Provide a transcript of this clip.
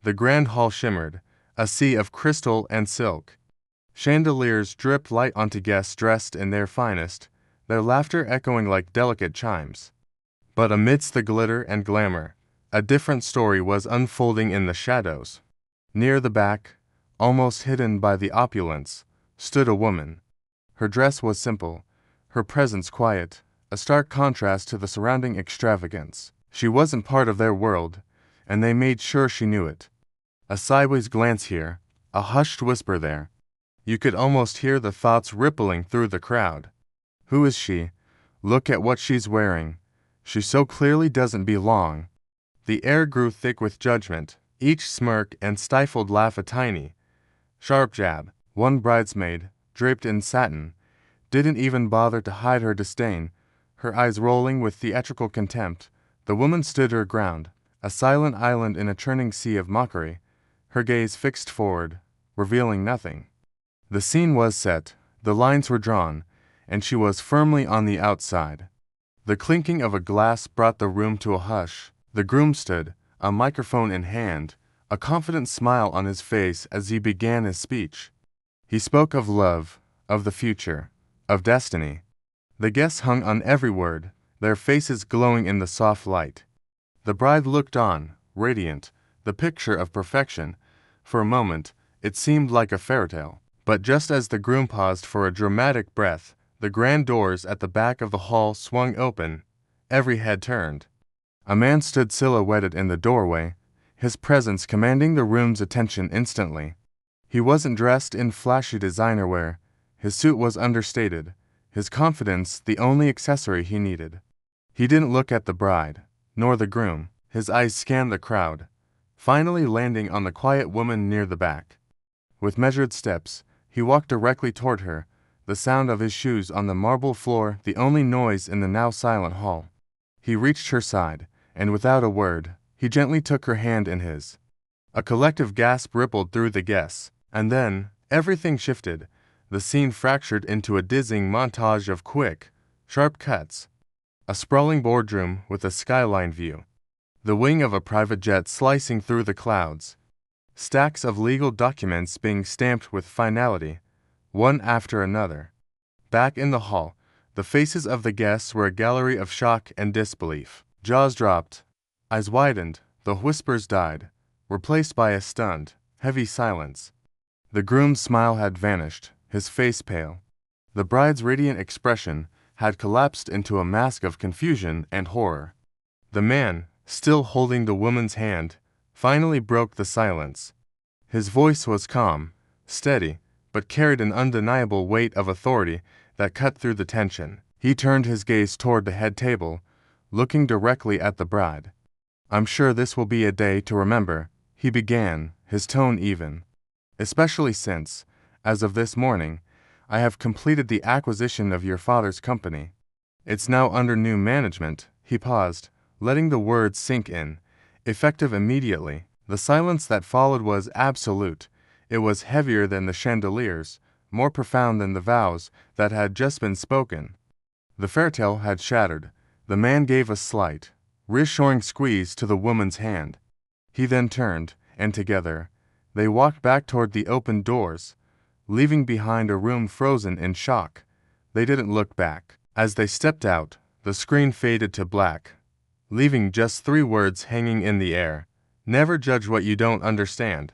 The grand hall shimmered, a sea of crystal and silk. Chandeliers dripped light onto guests dressed in their finest, their laughter echoing like delicate chimes. But amidst the glitter and glamour, a different story was unfolding in the shadows. Near the back, almost hidden by the opulence, stood a woman. Her dress was simple, her presence quiet, a stark contrast to the surrounding extravagance. She wasn't part of their world, and they made sure she knew it. A sideways glance here, a hushed whisper there. You could almost hear the thoughts rippling through the crowd. Who is she? Look at what she's wearing. She so clearly doesn't belong. The air grew thick with judgment, each smirk and stifled laugh a tiny, sharp jab. One bridesmaid, draped in satin, didn't even bother to hide her disdain, her eyes rolling with theatrical contempt. The woman stood her ground, a silent island in a churning sea of mockery, her gaze fixed forward, revealing nothing. The scene was set, the lines were drawn, and she was firmly on the outside. The clinking of a glass brought the room to a hush. The groom stood, a microphone in hand, a confident smile on his face as he began his speech. He spoke of love, of the future, of destiny. The guests hung on every word, their faces glowing in the soft light. The bride looked on, radiant, the picture of perfection. For a moment, it seemed like a fairy tale. But just as the groom paused for a dramatic breath, the grand doors at the back of the hall swung open. Every head turned. A man stood silhouetted in the doorway, his presence commanding the room's attention instantly. He wasn't dressed in flashy designer wear, his suit was understated, his confidence the only accessory he needed. He didn't look at the bride, nor the groom. His eyes scanned the crowd, finally landing on the quiet woman near the back. With measured steps, he walked directly toward her, the sound of his shoes on the marble floor the only noise in the now silent hall. He reached her side, and without a word, he gently took her hand in his. A collective gasp rippled through the guests, and then, everything shifted. The scene fractured into a dizzying montage of quick, sharp cuts. A sprawling boardroom with a skyline view. The wing of a private jet slicing through the clouds. Stacks of legal documents being stamped with finality, one after another. Back in the hall, the faces of the guests were a gallery of shock and disbelief. Jaws dropped, eyes widened, the whispers died, replaced by a stunned, heavy silence. The groom's smile had vanished, his face pale. The bride's radiant expression had collapsed into a mask of confusion and horror. The man, still holding the woman's hand, finally broke the silence. His voice was calm, steady, but carried an undeniable weight of authority that cut through the tension. He turned his gaze toward the head table, looking directly at the bride. "I'm sure this will be a day to remember," he began, his tone even. "Especially since, as of this morning, I have completed the acquisition of your father's company. It's now under new management." He paused, letting the words sink in, effective immediately. The silence that followed was absolute. It was heavier than the chandeliers, more profound than the vows that had just been spoken. The fairytale had shattered. The man gave a slight, reassuring squeeze to the woman's hand. He then turned, and together, they walked back toward the open doors, leaving behind a room frozen in shock. They didn't look back. As they stepped out, the screen faded to black, leaving just 3 words hanging in the air. "Never judge what you don't understand."